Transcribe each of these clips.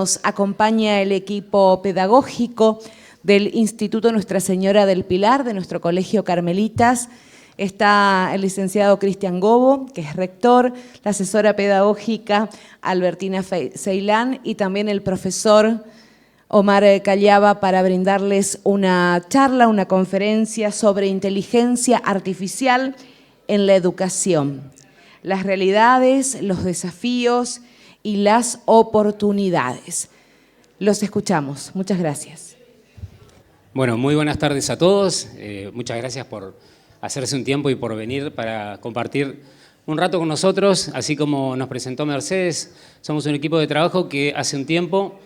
nos acompaña el equipo pedagógico del Instituto Nuestra Señora del Pilar, de nuestro Colegio Carmelitas. Está el licenciado Cristian Gobo, que es rector, la asesora pedagógica Albertina Ceilán y también el profesor Omar Callaba para brindarles una charla, una conferencia sobre inteligencia artificial en la educación, las realidades, los desafíos y las oportunidades. Los escuchamos. Muchas gracias. Bueno, muy buenas tardes a todos. Muchas gracias por hacerse un tiempo y por venir para compartir un rato con nosotros. Así como nos presentó Mercedes, somos un equipo de trabajo que hace un tiempo,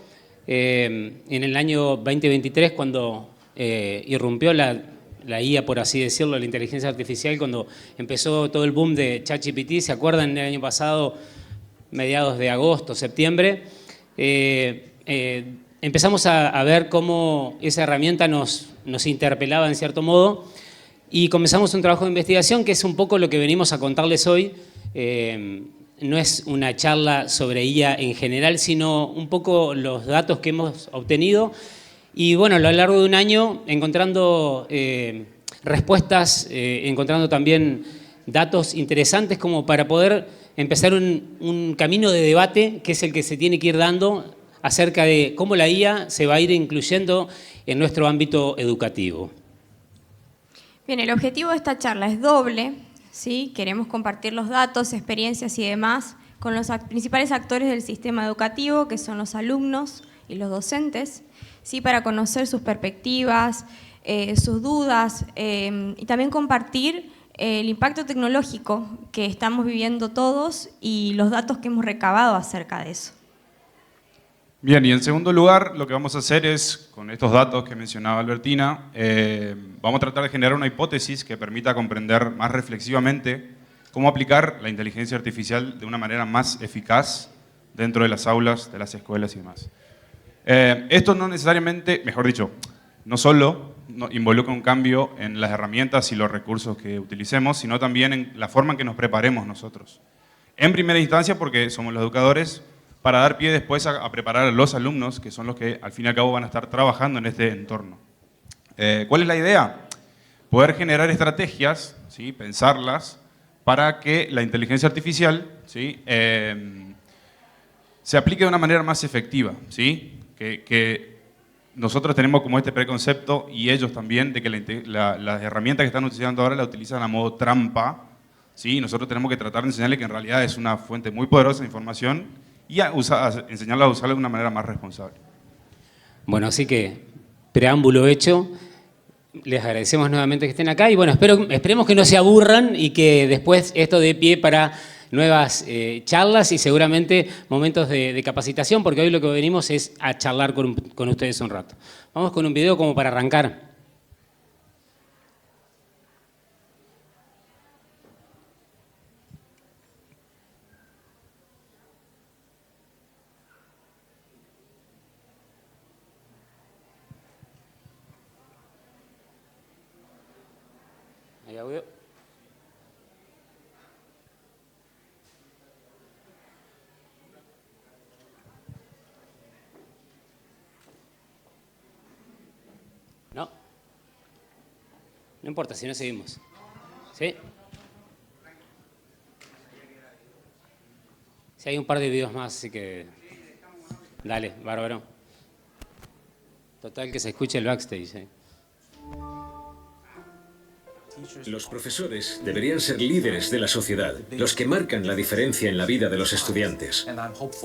en el año 2023, cuando irrumpió la IA, por así decirlo, la inteligencia artificial, cuando empezó todo el boom de ChatGPT, ¿se acuerdan? El año pasado, mediados de agosto, septiembre, empezamos a ver cómo esa herramienta nos interpelaba en cierto modo y comenzamos un trabajo de investigación que es un poco lo que venimos a contarles hoy. No es una charla sobre IA en general, sino un poco los datos que hemos obtenido. Y bueno, a lo largo de un año, encontrando respuestas, encontrando también datos interesantes como para poder empezar un camino de debate, que es el que se tiene que ir dando acerca de cómo la IA se va a ir incluyendo en nuestro ámbito educativo. Bien, el objetivo de esta charla es doble, ¿sí? Queremos compartir los datos, experiencias y demás con los principales actores del sistema educativo, que son los alumnos y los docentes, ¿sí? Para conocer sus perspectivas, sus dudas y también compartir el impacto tecnológico que estamos viviendo todos y los datos que hemos recabado acerca de eso. Bien, y en segundo lugar, lo que vamos a hacer es, con estos datos que mencionaba Albertina, vamos a tratar de generar una hipótesis que permita comprender más reflexivamente cómo aplicar la inteligencia artificial de una manera más eficaz dentro de las aulas, de las escuelas y demás. Esto no necesariamente, mejor dicho, no solo involucra un cambio en las herramientas y los recursos que utilicemos, sino también en la forma en que nos preparemos nosotros. En primera instancia, porque somos los educadores, para dar pie después a preparar a los alumnos, que son los que al fin y al cabo van a estar trabajando en este entorno. ¿Cuál es la idea? Poder generar estrategias, ¿sí? Pensarlas, para que la inteligencia artificial, ¿sí? Se aplique de una manera más efectiva, ¿sí? Que nosotros tenemos como este preconcepto, y ellos también, de que las herramientas que están utilizando ahora las utilizan a modo trampa, ¿sí? Nosotros tenemos que tratar de enseñarles que en realidad es una fuente muy poderosa de información y enseñarla a usarla de una manera más responsable. Bueno, así que, preámbulo hecho, les agradecemos nuevamente que estén acá y bueno, esperemos que no se aburran y que después esto dé pie para nuevas charlas y seguramente momentos de capacitación, porque hoy lo que venimos es a charlar con ustedes un rato. Vamos con un video como para arrancar. ¿Hay audio? No. No importa, si no seguimos. ¿Sí? Sí, hay un par de videos más, así que... Dale, bárbaro. Total, que se escuche el backstage, ¿eh? Los profesores deberían ser líderes de la sociedad, los que marcan la diferencia en la vida de los estudiantes.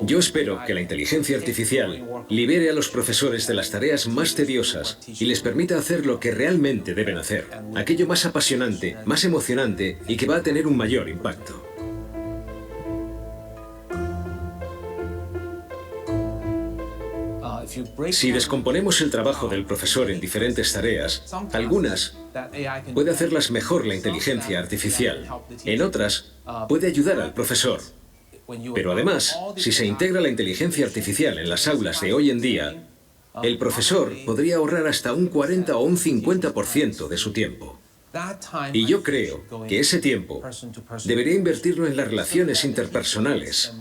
Yo espero que la inteligencia artificial libere a los profesores de las tareas más tediosas y les permita hacer lo que realmente deben hacer, aquello más apasionante, más emocionante y que va a tener un mayor impacto. Si descomponemos el trabajo del profesor en diferentes tareas, algunas puede hacerlas mejor la inteligencia artificial, en otras puede ayudar al profesor. Pero además, si se integra la inteligencia artificial en las aulas de hoy en día, el profesor podría ahorrar hasta un 40 o un 50% de su tiempo. Y yo creo que ese tiempo debería invertirlo en las relaciones interpersonales,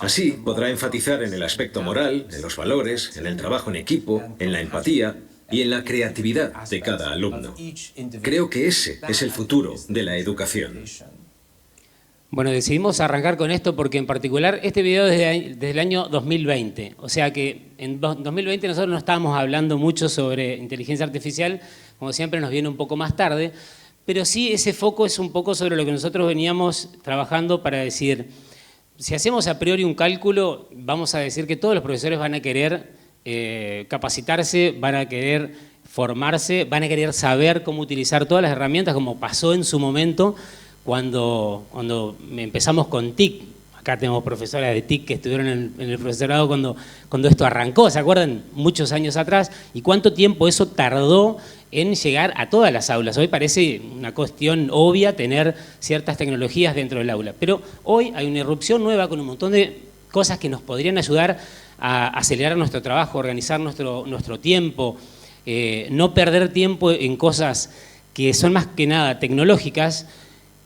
Así podrá enfatizar en el aspecto moral, en los valores, en el trabajo en equipo, en la empatía y en la creatividad de cada alumno. Creo que ese es el futuro de la educación. Bueno, decidimos arrancar con esto porque en particular este video es desde el año 2020. O sea que en 2020 nosotros no estábamos hablando mucho sobre inteligencia artificial, como siempre nos viene un poco más tarde, pero sí ese foco es un poco sobre lo que nosotros veníamos trabajando para decir, si hacemos a priori un cálculo, vamos a decir que todos los profesores van a querer capacitarse, van a querer formarse, van a querer saber cómo utilizar todas las herramientas, como pasó en su momento cuando empezamos con TIC. Acá tenemos profesoras de TIC que estuvieron en el profesorado cuando esto arrancó, ¿se acuerdan? Muchos años atrás. ¿Y cuánto tiempo eso tardó en llegar a todas las aulas? Hoy parece una cuestión obvia tener ciertas tecnologías dentro del aula, pero hoy hay una irrupción nueva con un montón de cosas que nos podrían ayudar a acelerar nuestro trabajo, organizar nuestro tiempo, no perder tiempo en cosas que son más que nada tecnológicas.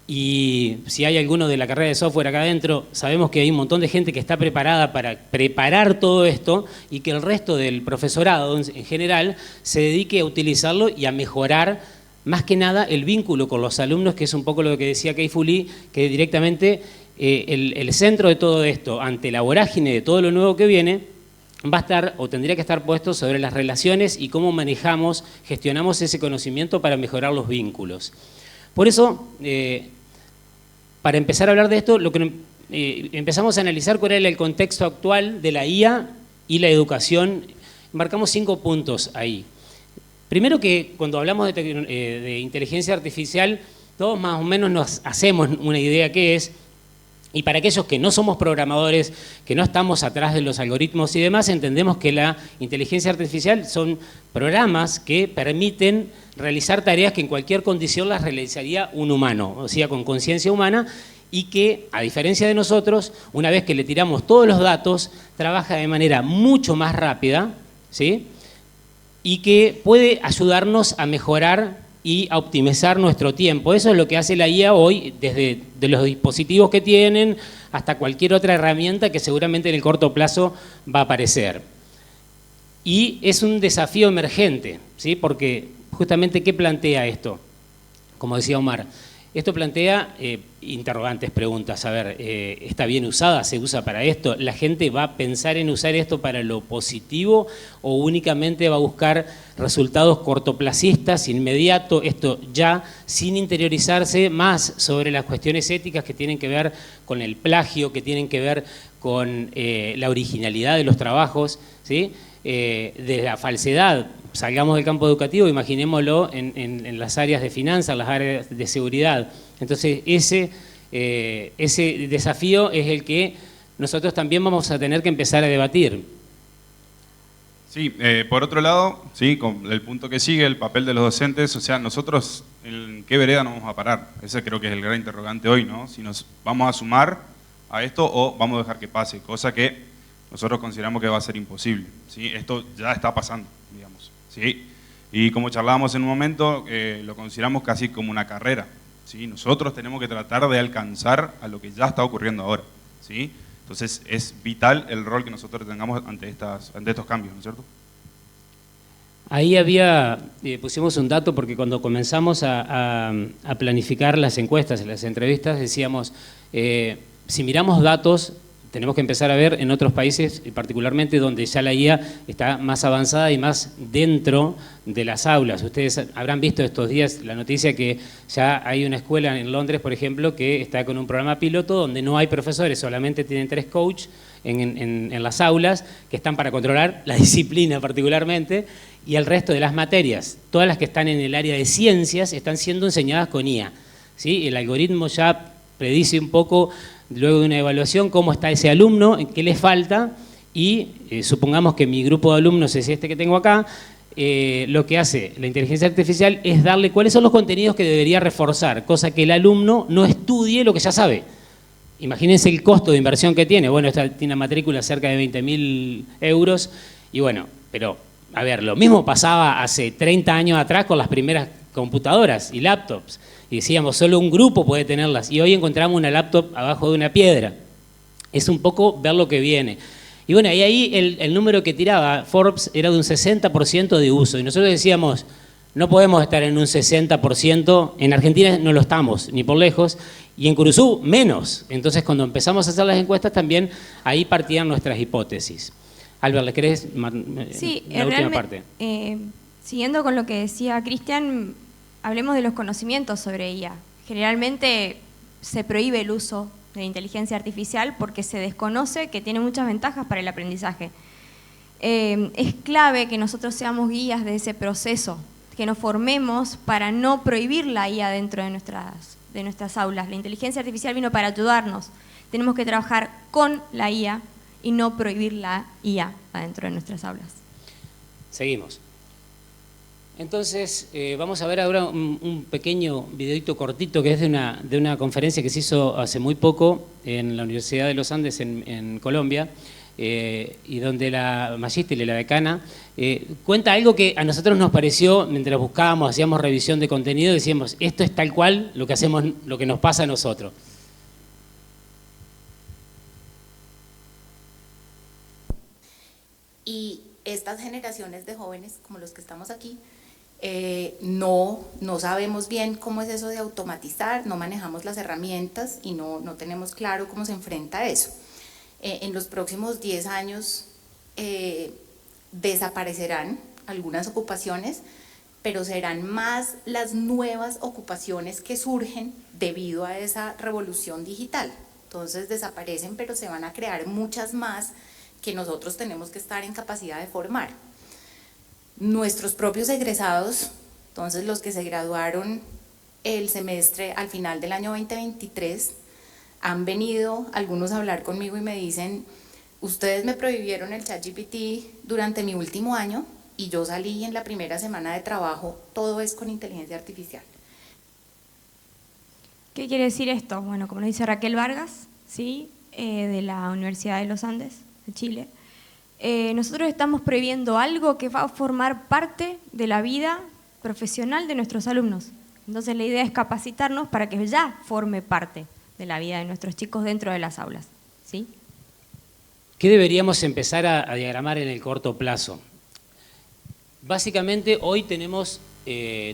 Y si hay alguno de la carrera de software acá adentro, sabemos que hay un montón de gente que está preparada para preparar todo esto y que el resto del profesorado en general se dedique a utilizarlo y a mejorar más que nada el vínculo con los alumnos, que es un poco lo que decía Kei-Fu Lee, que directamente el centro de todo esto, ante la vorágine de todo lo nuevo que viene, va a estar o tendría que estar puesto sobre las relaciones y cómo manejamos, gestionamos ese conocimiento para mejorar los vínculos. Por eso, para empezar a hablar de esto, lo que empezamos a analizar cuál era el contexto actual de la IA y la educación. Marcamos 5 puntos ahí. Primero que cuando hablamos de inteligencia artificial, todos más o menos nos hacemos una idea qué es, y para aquellos que no somos programadores, que no estamos atrás de los algoritmos y demás, entendemos que la inteligencia artificial son programas que permiten realizar tareas que en cualquier condición las realizaría un humano, o sea, con conciencia humana, y que, a diferencia de nosotros, una vez que le tiramos todos los datos, trabaja de manera mucho más rápida, ¿sí? Y que puede ayudarnos a mejorar y a optimizar nuestro tiempo. Eso es lo que hace la IA hoy, desde de los dispositivos que tienen hasta cualquier otra herramienta que seguramente en el corto plazo va a aparecer. Y es un desafío emergente, ¿sí? Porque justamente, ¿qué plantea esto? Como decía Omar, esto plantea interrogantes, preguntas. A ver, ¿está bien usada? ¿Se usa para esto? ¿La gente va a pensar en usar esto para lo positivo o únicamente va a buscar resultados cortoplacistas, inmediato, esto ya, sin interiorizarse más sobre las cuestiones éticas que tienen que ver con el plagio, que tienen que ver con la originalidad de los trabajos, ¿sí? De la falsedad? Salgamos del campo educativo, imaginémoslo en las áreas de finanzas, las áreas de seguridad. Entonces, ese desafío es el que nosotros también vamos a tener que empezar a debatir. Sí, por otro lado, sí, con el punto que sigue, el papel de los docentes, o sea, nosotros en qué vereda nos vamos a parar. Ese creo que es el gran interrogante hoy, ¿no? Si nos vamos a sumar a esto o vamos a dejar que pase, cosa que nosotros consideramos que va a ser imposible, ¿sí? Esto ya está pasando, digamos, ¿sí? Y como charlábamos en un momento, lo consideramos casi como una carrera, ¿sí? Nosotros tenemos que tratar de alcanzar a lo que ya está ocurriendo ahora, ¿sí? Entonces es vital el rol que nosotros tengamos ante estos cambios, ¿no es cierto? Ahí pusimos un dato porque cuando comenzamos a planificar las encuestas, las entrevistas, decíamos, si miramos datos, tenemos que empezar a ver en otros países, particularmente donde ya la IA está más avanzada y más dentro de las aulas. Ustedes habrán visto estos días la noticia que ya hay una escuela en Londres, por ejemplo, que está con un programa piloto donde no hay profesores, solamente tienen 3 coaches en las aulas que están para controlar la disciplina particularmente y el resto de las materias. Todas las que están en el área de ciencias están siendo enseñadas con IA, ¿sí? El algoritmo ya predice un poco, luego de una evaluación, cómo está ese alumno, qué le falta, y supongamos que mi grupo de alumnos es este que tengo acá, lo que hace la inteligencia artificial es darle cuáles son los contenidos que debería reforzar, cosa que el alumno no estudie lo que ya sabe. Imagínense el costo de inversión que tiene. Bueno, esta tiene una matrícula cerca de 20.000 euros, y bueno, pero, a ver, lo mismo pasaba hace 30 años atrás con las primeras computadoras y laptops. Y decíamos, solo un grupo puede tenerlas. Y hoy encontramos una laptop abajo de una piedra. es un poco ver lo que viene. Y bueno, y ahí el número que tiraba Forbes era de un 60% de uso. Y nosotros decíamos, no podemos estar en un 60%, en Argentina no lo estamos, ni por lejos, y en Curuzú menos. Entonces, cuando empezamos a hacer las encuestas, también ahí partían nuestras hipótesis. Albert, ¿le querés sí, la última parte? Siguiendo con lo que decía Cristian, hablemos de los conocimientos sobre IA. Generalmente se prohíbe el uso de la inteligencia artificial porque se desconoce que tiene muchas ventajas para el aprendizaje. Es clave que nosotros seamos guías de ese proceso, que nos formemos para no prohibir la IA dentro de nuestras aulas. La inteligencia artificial vino para ayudarnos. Tenemos que trabajar con la IA y no prohibir la IA adentro de nuestras aulas. Seguimos. Entonces, vamos a ver ahora un pequeño videito cortito que es de una conferencia que se hizo hace muy poco en la Universidad de los Andes en Colombia, y donde la magíster y la decana cuenta algo que a nosotros nos pareció, mientras buscábamos, hacíamos revisión de contenido, decíamos, esto es tal cual lo que hacemos, lo que nos pasa a nosotros. Y estas generaciones de jóvenes, como los que estamos aquí, no sabemos bien cómo es eso de automatizar, no manejamos las herramientas y no tenemos claro cómo se enfrenta a eso. En los próximos 10 años desaparecerán algunas ocupaciones, pero serán más las nuevas ocupaciones que surgen debido a esa revolución digital. Entonces desaparecen, pero se van a crear muchas más que nosotros tenemos que estar en capacidad de formar. Nuestros propios egresados, entonces los que se graduaron el semestre al final del año 2023, han venido algunos a hablar conmigo y me dicen, ustedes me prohibieron el ChatGPT durante mi último año y yo salí en la primera semana de trabajo, todo es con inteligencia artificial. ¿Qué quiere decir esto? Bueno, como lo dice Raquel Vargas, ¿sí? De la Universidad de los Andes, de Chile. Nosotros estamos previendo algo que va a formar parte de la vida profesional de nuestros alumnos. Entonces la idea es capacitarnos para que ya forme parte de la vida de nuestros chicos dentro de las aulas, ¿sí? ¿Qué deberíamos empezar a diagramar en el corto plazo? Básicamente hoy tenemos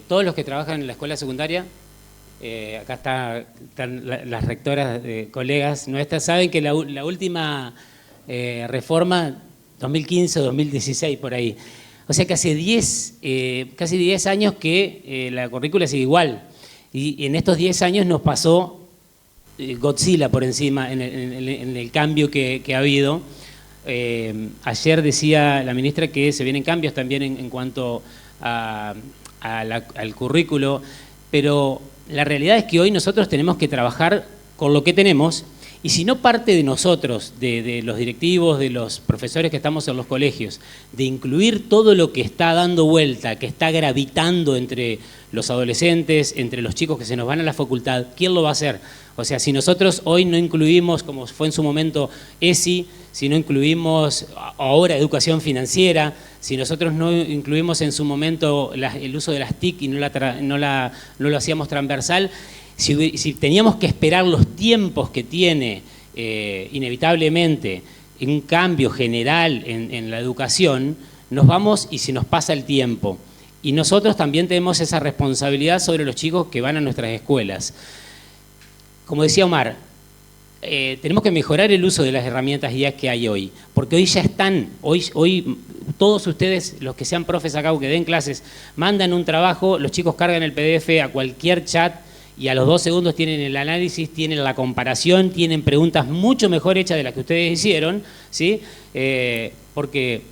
todos los que trabajan en la escuela secundaria, acá están las rectoras, colegas nuestras, saben que la última reforma 2015 o 2016 por ahí. O sea que hace casi 10 años que la currícula sigue igual. Y en estos 10 años nos pasó Godzilla por encima en el cambio que ha habido. Ayer decía la ministra que se vienen cambios también en cuanto al currículo, pero la realidad es que hoy nosotros tenemos que trabajar con lo que tenemos. Y si no parte de nosotros, de los directivos, de los profesores que estamos en los colegios, de incluir todo lo que está dando vuelta, que está gravitando entre los adolescentes, entre los chicos que se nos van a la facultad, ¿quién lo va a hacer? O sea, si nosotros hoy no incluimos, como fue en su momento ESI, si no incluimos ahora educación financiera, si nosotros no incluimos en su momento el uso de las TIC y no lo hacíamos transversal, si teníamos que esperar los tiempos que tiene inevitablemente un cambio general en la educación, nos vamos y se nos pasa el tiempo. Y nosotros también tenemos esa responsabilidad sobre los chicos que van a nuestras escuelas. Como decía Omar, tenemos que mejorar el uso de las herramientas IA que hay hoy, porque hoy ya están, hoy todos ustedes, los que sean profes acá o que den clases, mandan un trabajo, los chicos cargan el PDF a cualquier chat, y a los 2 segundos tienen el análisis, tienen la comparación, tienen preguntas mucho mejor hechas de las que ustedes hicieron, ¿sí? Porque,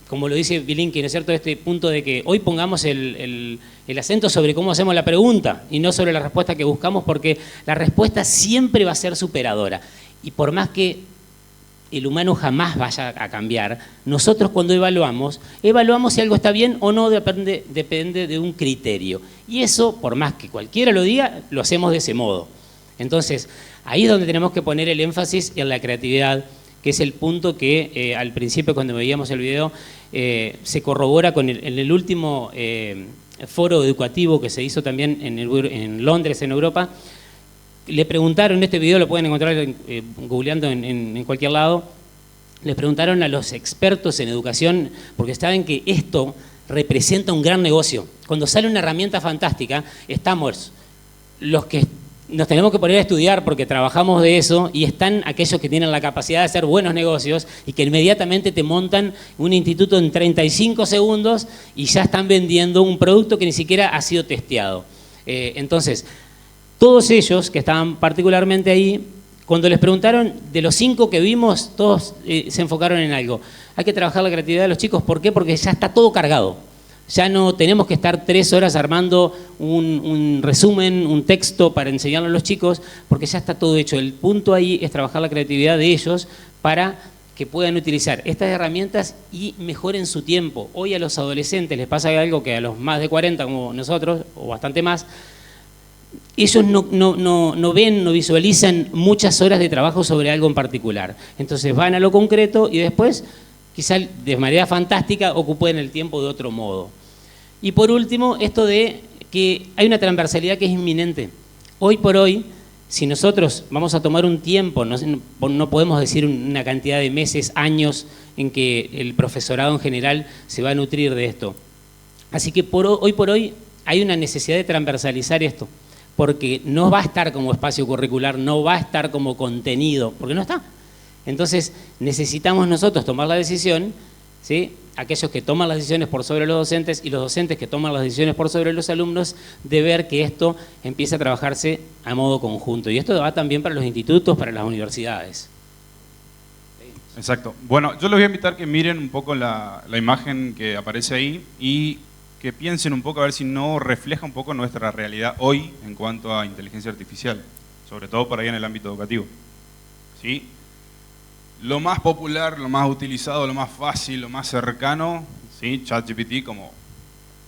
como lo dice Bilinki, ¿no es cierto?, este punto de que hoy pongamos el acento sobre cómo hacemos la pregunta y no sobre la respuesta que buscamos, porque la respuesta siempre va a ser superadora. Y por más que el humano jamás vaya a cambiar, nosotros cuando evaluamos si algo está bien o no, depende de un criterio. Y eso, por más que cualquiera lo diga, lo hacemos de ese modo. Entonces, ahí es donde tenemos que poner el énfasis en la creatividad, que es el punto que al principio, cuando veíamos el video, se corrobora en el último foro educativo que se hizo también en Londres, en Europa. le preguntaron, este video lo pueden encontrar googleando en cualquier lado, les preguntaron a los expertos en educación, porque saben que esto representa un gran negocio. Cuando sale una herramienta fantástica, estamos los que nos tenemos que poner a estudiar porque trabajamos de eso, y están aquellos que tienen la capacidad de hacer buenos negocios y que inmediatamente te montan un instituto en 35 segundos y ya están vendiendo un producto que ni siquiera ha sido testeado. Entonces, todos ellos que estaban particularmente ahí, cuando les preguntaron de los 5 que vimos, todos se enfocaron en algo. Hay que trabajar la creatividad de los chicos. ¿Por qué? Porque ya está todo cargado. Ya no tenemos que estar 3 horas armando un resumen, un texto para enseñarlo a los chicos, porque ya está todo hecho. El punto ahí es trabajar la creatividad de ellos para que puedan utilizar estas herramientas y mejoren su tiempo. Hoy a los adolescentes les pasa algo que a los más de 40 como nosotros, o bastante más, ellos no ven, no visualizan muchas horas de trabajo sobre algo en particular. Entonces van a lo concreto y después, quizá de manera fantástica, ocupen el tiempo de otro modo. Y por último, esto de que hay una transversalidad que es inminente. Hoy por hoy, si nosotros vamos a tomar un tiempo, no podemos decir una cantidad de meses, años, en que el profesorado en general se va a nutrir de esto. Así que hoy por hoy hay una necesidad de transversalizar esto, porque no va a estar como espacio curricular, no va a estar como contenido, porque no está. Entonces necesitamos nosotros tomar la decisión, ¿sí? Aquellos que toman las decisiones por sobre los docentes y los docentes que toman las decisiones por sobre los alumnos, de ver que esto empiece a trabajarse a modo conjunto. Y esto va también para los institutos, para las universidades. Exacto. Bueno, yo les voy a invitar que miren un poco la imagen que aparece ahí y que piensen un poco a ver si no refleja un poco nuestra realidad hoy en cuanto a inteligencia artificial, sobre todo por ahí en el ámbito educativo. ¿Sí? Lo más popular, lo más utilizado, lo más fácil, lo más cercano, ¿sí? ChatGPT como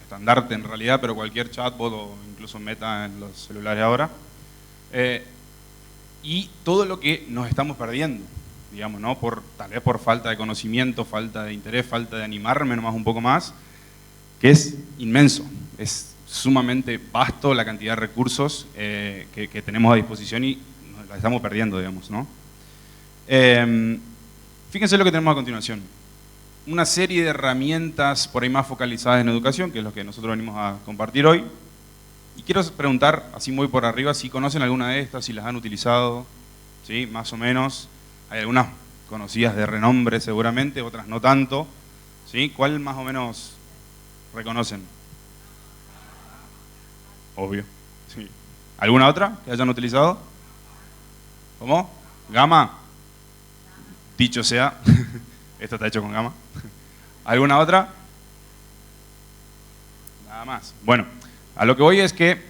estandarte en realidad, pero cualquier chatbot o incluso Meta en los celulares ahora. Y todo lo que nos estamos perdiendo, digamos, ¿no? Tal vez por falta de conocimiento, falta de interés, falta de animarme nomás un poco más, que es inmenso, es sumamente vasto la cantidad de recursos que tenemos a disposición y nos la estamos perdiendo, digamos, ¿no? Fíjense lo que tenemos a continuación. Una serie de herramientas por ahí más focalizadas en educación, que es lo que nosotros venimos a compartir hoy. Y quiero preguntar, así muy por arriba, si conocen alguna de estas, si las han utilizado, ¿sí? Más o menos. Hay algunas conocidas de renombre seguramente, otras no tanto, ¿sí? ¿Cuál más o menos reconocen? Obvio. Sí. ¿Alguna otra que hayan utilizado? ¿Cómo? ¿Gamma? Dicho sea, esto está hecho con Gamma. ¿Alguna otra? Nada más. Bueno, a lo que voy es que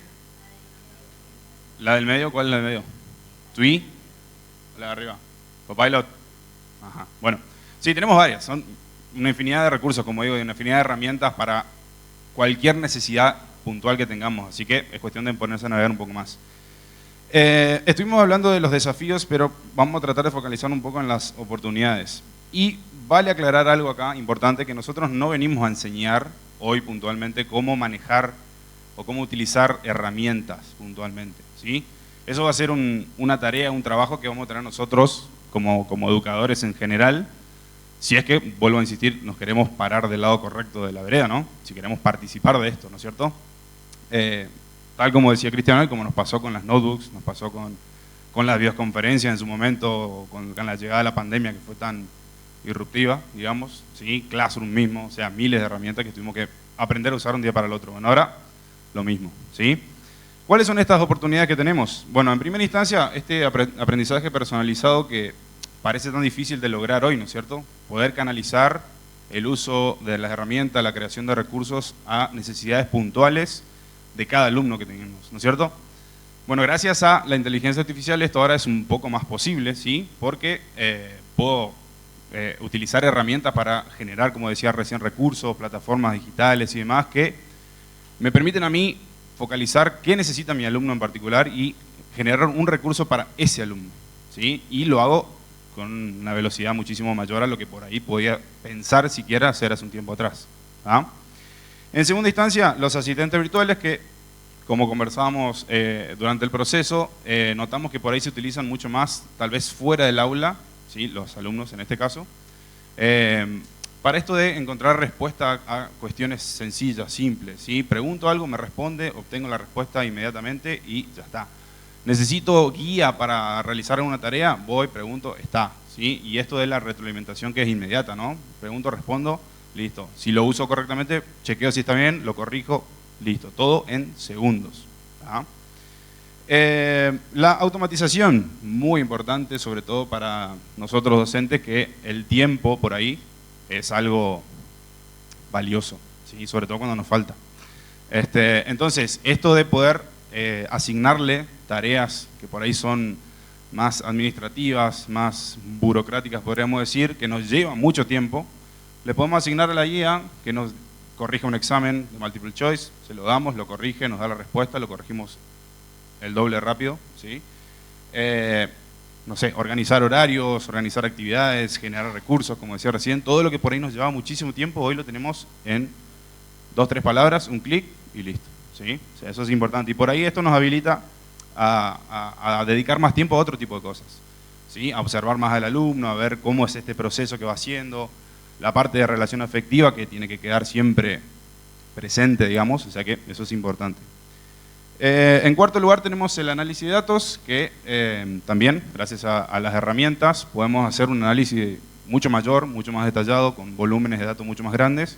la del medio, ¿cuál es la del medio? ¿Tui? La de arriba. ¿Copilot? Ajá. Bueno, sí, tenemos varias. Son una infinidad de recursos, como digo, y una infinidad de herramientas para cualquier necesidad puntual que tengamos. Así que es cuestión de ponerse a navegar un poco más. Estuvimos hablando de los desafíos, pero vamos a tratar de focalizar un poco en las oportunidades. Y vale aclarar algo acá importante, que nosotros no venimos a enseñar hoy puntualmente cómo manejar o cómo utilizar herramientas puntualmente, ¿sí? Eso va a ser una tarea, un trabajo que vamos a tener nosotros como educadores en general, si es que, vuelvo a insistir, nos queremos parar del lado correcto de la vereda, ¿no? Si queremos participar de esto, ¿no es cierto? Tal como decía Cristian, como nos pasó con las notebooks, nos pasó con las videoconferencias en su momento, con la llegada de la pandemia que fue tan disruptiva, digamos, ¿sí? Classroom mismo, o sea, miles de herramientas que tuvimos que aprender a usar un día para el otro. Bueno, ahora lo mismo, ¿sí? ¿Cuáles son estas oportunidades que tenemos? Bueno, en primera instancia, este aprendizaje personalizado que parece tan difícil de lograr hoy, ¿no es cierto? Poder canalizar el uso de las herramientas, la creación de recursos a necesidades puntuales de cada alumno que tenemos, ¿no es cierto? Bueno, gracias a la inteligencia artificial esto ahora es un poco más posible, ¿sí? Porque puedo utilizar herramientas para generar, como decía recién, recursos, plataformas digitales y demás que me permiten a mí focalizar qué necesita mi alumno en particular y generar un recurso para ese alumno, ¿sí? Y lo hago con una velocidad muchísimo mayor a lo que por ahí podía pensar siquiera hacer hace un tiempo atrás, ¿ah? En segunda instancia, los asistentes virtuales que como conversábamos durante el proceso, notamos que por ahí se utilizan mucho más, tal vez fuera del aula, ¿sí? Los alumnos en este caso, para esto de encontrar respuesta a cuestiones sencillas, simples, ¿sí? Pregunto algo, me responde, obtengo la respuesta inmediatamente y ya está. Necesito guía para realizar una tarea, voy, pregunto, está, ¿sí? Y esto de la retroalimentación que es inmediata, ¿no? Pregunto, respondo, listo. Si lo uso correctamente, chequeo si está bien, lo corrijo, listo. Todo en segundos, ¿tá? La automatización, muy importante, sobre todo para nosotros docentes, que el tiempo por ahí es algo valioso, ¿sí? Sobre todo cuando nos falta. Entonces, esto de poder asignarle tareas que por ahí son más administrativas, más burocráticas, podríamos decir, que nos llevan mucho tiempo, le podemos asignar a la guía que nos corrija un examen de multiple choice, se lo damos, lo corrige, nos da la respuesta, lo corregimos el doble rápido, ¿sí? No sé, organizar horarios, organizar actividades, generar recursos, como decía recién, todo lo que por ahí nos llevaba muchísimo tiempo, hoy lo tenemos en 2 o 3 palabras, un clic y listo, ¿sí? O sea, eso es importante. Y por ahí esto nos habilita a dedicar más tiempo a otro tipo de cosas, ¿sí? A observar más al alumno, a ver cómo es este proceso que va haciendo, la parte de relación afectiva que tiene que quedar siempre presente, digamos, o sea que eso es importante. En cuarto lugar tenemos el análisis de datos, que también, gracias a las herramientas, podemos hacer un análisis mucho mayor, mucho más detallado, con volúmenes de datos mucho más grandes.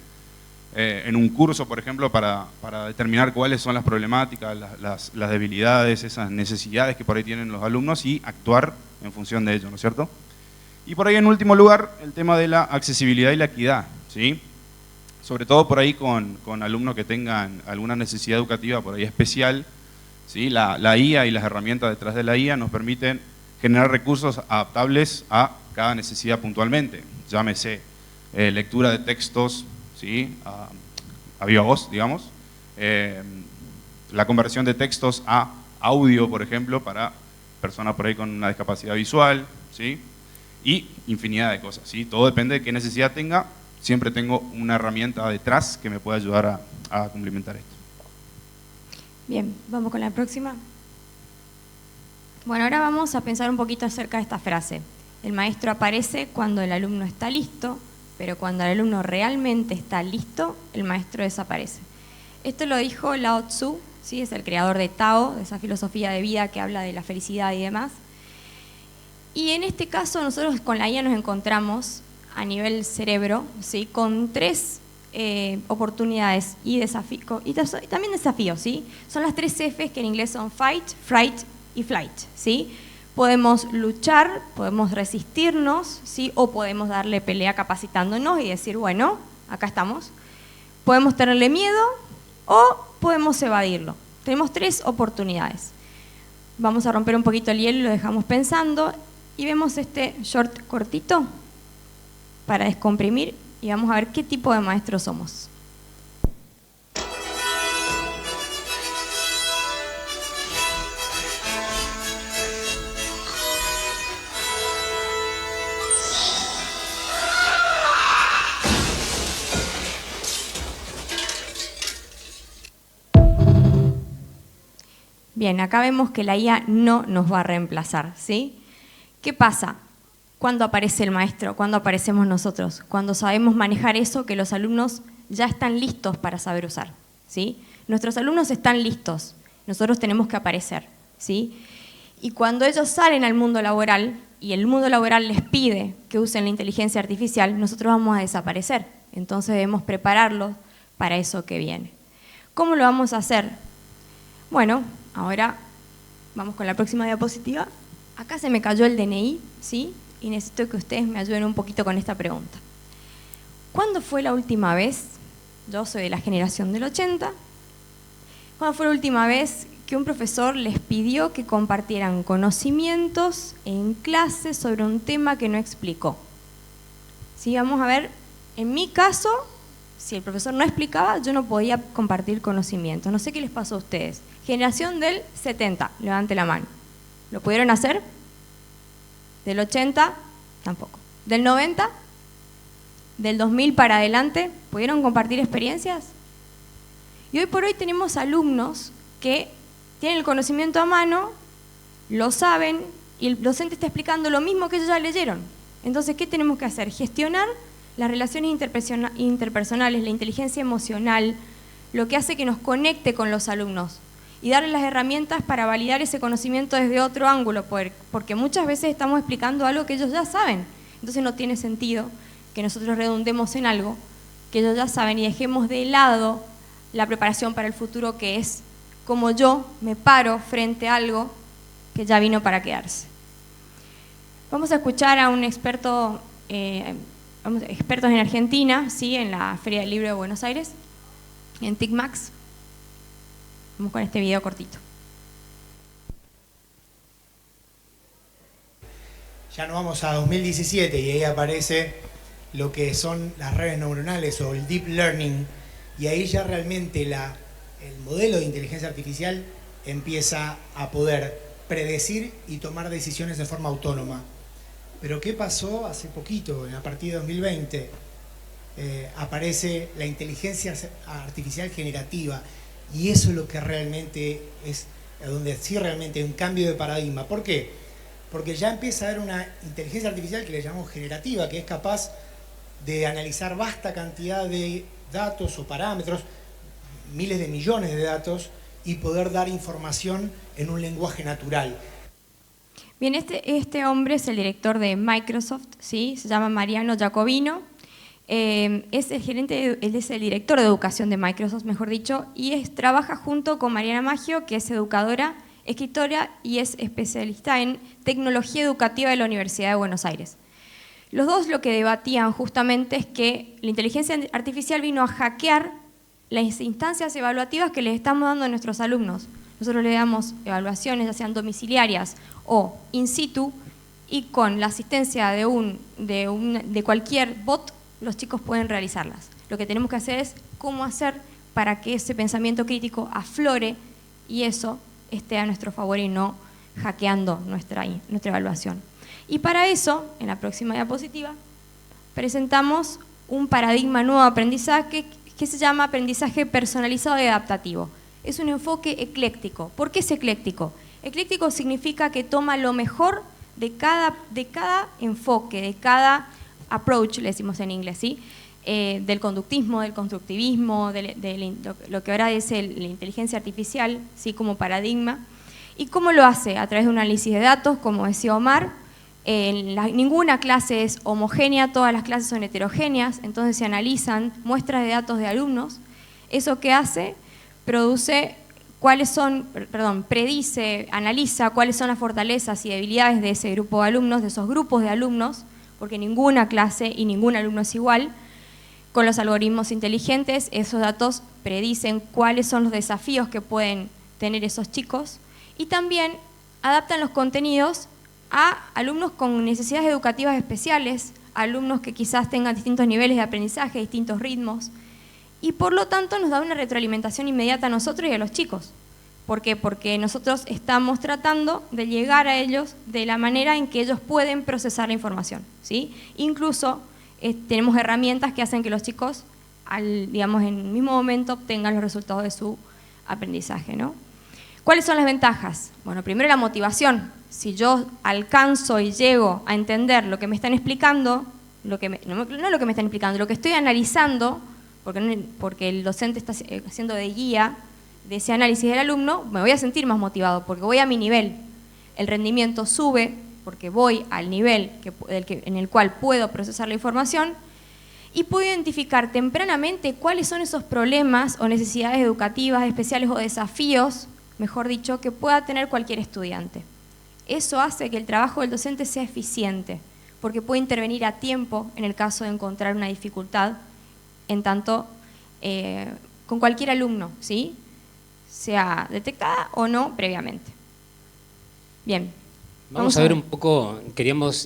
En un curso, por ejemplo, para determinar cuáles son las problemáticas, las debilidades, esas necesidades que por ahí tienen los alumnos y actuar en función de ello, ¿no es cierto? Y por ahí, en último lugar, el tema de la accesibilidad y la equidad, ¿sí? Sobre todo por ahí con alumnos que tengan alguna necesidad educativa por ahí especial, ¿sí? La IA y las herramientas detrás de la IA nos permiten generar recursos adaptables a cada necesidad puntualmente. Llámese lectura de textos, ¿sí? A viva voz, digamos, la conversión de textos a audio, por ejemplo, para personas por ahí con una discapacidad visual, ¿sí? Y infinidad de cosas, ¿sí? Todo depende de qué necesidad tenga. Siempre tengo una herramienta detrás que me pueda ayudar a complementar esto. Bien, vamos con la próxima. Bueno, ahora vamos a pensar un poquito acerca de esta frase. El maestro aparece cuando el alumno está listo, pero cuando el alumno realmente está listo, el maestro desaparece. Esto lo dijo Lao Tzu, ¿sí? Es el creador de Tao, de esa filosofía de vida que habla de la felicidad y demás. Y en este caso nosotros con la IA nos encontramos a nivel cerebro, ¿sí? Con 3 oportunidades y también desafíos, ¿sí? Son las 3 Fs que en inglés son fight, fright y flight, ¿sí? Podemos luchar, podemos resistirnos, ¿sí? O podemos darle pelea capacitándonos y decir, bueno, acá estamos. Podemos tenerle miedo o podemos evadirlo. Tenemos 3 oportunidades. Vamos a romper un poquito el hielo y lo dejamos pensando y vemos este short cortito para descomprimir y vamos a ver qué tipo de maestros somos. Bien, acá vemos que la IA no nos va a reemplazar, ¿sí? ¿Qué pasa? ¿Cuándo aparece el maestro? ¿Cuándo aparecemos nosotros? Cuando sabemos manejar eso que los alumnos ya están listos para saber usar, ¿sí? Nuestros alumnos están listos, nosotros tenemos que aparecer, ¿sí? Y cuando ellos salen al mundo laboral y el mundo laboral les pide que usen la inteligencia artificial, nosotros vamos a desaparecer. Entonces debemos prepararlos para eso que viene. ¿Cómo lo vamos a hacer? Bueno, ahora vamos con la próxima diapositiva. Acá se me cayó el DNI, ¿sí? Y necesito que ustedes me ayuden un poquito con esta pregunta. ¿Cuándo fue la última vez, yo soy de la generación del 80, cuándo fue la última vez que un profesor les pidió que compartieran conocimientos en clase sobre un tema que no explicó? Sí, vamos a ver, en mi caso, si el profesor no explicaba, yo no podía compartir conocimientos. No sé qué les pasó a ustedes. Generación del 70, levante la mano. ¿Lo pudieron hacer? Del 80, tampoco. Del 90, del 2000 para adelante, ¿pudieron compartir experiencias? Y hoy por hoy tenemos alumnos que tienen el conocimiento a mano, lo saben, y el docente está explicando lo mismo que ellos ya leyeron. Entonces, ¿qué tenemos que hacer? Gestionar las relaciones interpersonales, la inteligencia emocional, lo que hace que nos conecte con los alumnos y darles las herramientas para validar ese conocimiento desde otro ángulo, porque muchas veces estamos explicando algo que ellos ya saben. Entonces no tiene sentido que nosotros redundemos en algo que ellos ya saben y dejemos de lado la preparación para el futuro, que es como yo me paro frente a algo que ya vino para quedarse. Vamos a escuchar a un experto, expertos en Argentina, ¿sí? En la Feria del Libro de Buenos Aires, en TICMAX. Vamos con este video cortito. Ya nos vamos a 2017 y ahí aparece lo que son las redes neuronales o el deep learning, y ahí ya realmente el modelo de inteligencia artificial empieza a poder predecir y tomar decisiones de forma autónoma. Pero ¿qué pasó hace poquito? A partir de 2020 aparece la inteligencia artificial generativa, y eso es lo que realmente es donde sí realmente hay un cambio de paradigma. ¿Por qué? Porque ya empieza a haber una inteligencia artificial que le llamamos generativa, que es capaz de analizar vasta cantidad de datos o parámetros, miles de millones de datos, y poder dar información en un lenguaje natural. Bien, este hombre es el director de Microsoft, ¿sí? Se llama Mariano Giacobino. Es el director de educación de Microsoft, mejor dicho, y trabaja junto con Mariana Maggio, que es educadora, escritora y es especialista en tecnología educativa de la Universidad de Buenos Aires. Los dos lo que debatían justamente es que la inteligencia artificial vino a hackear las instancias evaluativas que les estamos dando a nuestros alumnos. Nosotros le damos evaluaciones, ya sean domiciliarias o in situ, y con la asistencia de cualquier bot, los chicos pueden realizarlas. Lo que tenemos que hacer es cómo hacer para que ese pensamiento crítico aflore y eso esté a nuestro favor y no hackeando nuestra evaluación. Y para eso, en la próxima diapositiva, presentamos un paradigma nuevo de aprendizaje que se llama aprendizaje personalizado y adaptativo. Es un enfoque ecléctico. ¿Por qué es ecléctico? Ecléctico significa que toma lo mejor de cada enfoque, de cada approach, le decimos en inglés, ¿sí? Del conductismo, del constructivismo, de lo que ahora es la inteligencia artificial, ¿sí? Como paradigma. ¿Y cómo lo hace? A través de un análisis de datos, como decía Omar. Ninguna clase es homogénea, todas las clases son heterogéneas, entonces se analizan muestras de datos de alumnos. ¿Eso qué hace? Predice, analiza cuáles son las fortalezas y debilidades de ese grupo de alumnos, de esos grupos de alumnos, porque ninguna clase y ningún alumno es igual. Con los algoritmos inteligentes, esos datos predicen cuáles son los desafíos que pueden tener esos chicos y también adaptan los contenidos a alumnos con necesidades educativas especiales, alumnos que quizás tengan distintos niveles de aprendizaje, distintos ritmos, y por lo tanto nos da una retroalimentación inmediata a nosotros y a los chicos. ¿Por qué? Porque nosotros estamos tratando de llegar a ellos de la manera en que ellos pueden procesar la información, ¿sí? Incluso tenemos herramientas que hacen que los chicos, en el mismo momento, obtengan los resultados de su aprendizaje, ¿no? ¿Cuáles son las ventajas? Bueno, primero la motivación. Si yo alcanzo y llego a entender lo que me están explicando, no lo que me están explicando, lo que estoy analizando, porque el docente está haciendo de guía de ese análisis del alumno, me voy a sentir más motivado, porque voy a mi nivel. El rendimiento sube porque voy al nivel en el cual puedo procesar la información y puedo identificar tempranamente cuáles son esos problemas o necesidades educativas especiales o desafíos, mejor dicho, que pueda tener cualquier estudiante. Eso hace que el trabajo del docente sea eficiente, porque puede intervenir a tiempo en el caso de encontrar una dificultad, en tanto con cualquier alumno, ¿sí? Sea detectada o no previamente. Bien. Vamos a ver un poco,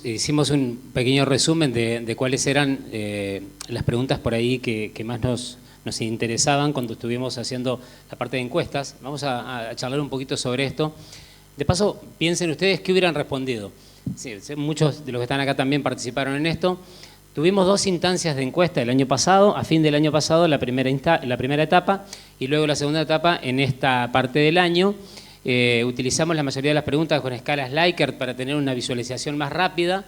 hicimos un pequeño resumen de cuáles eran las preguntas por ahí que más nos interesaban cuando estuvimos haciendo la parte de encuestas. Vamos a charlar un poquito sobre esto. De paso, piensen ustedes qué hubieran respondido. Sí, muchos de los que están acá también participaron en esto, Tuvimos 2 instancias de encuesta el año pasado, a fin del año pasado la primera etapa y luego la segunda etapa en esta parte del año. Utilizamos la mayoría de las preguntas con escalas Likert para tener una visualización más rápida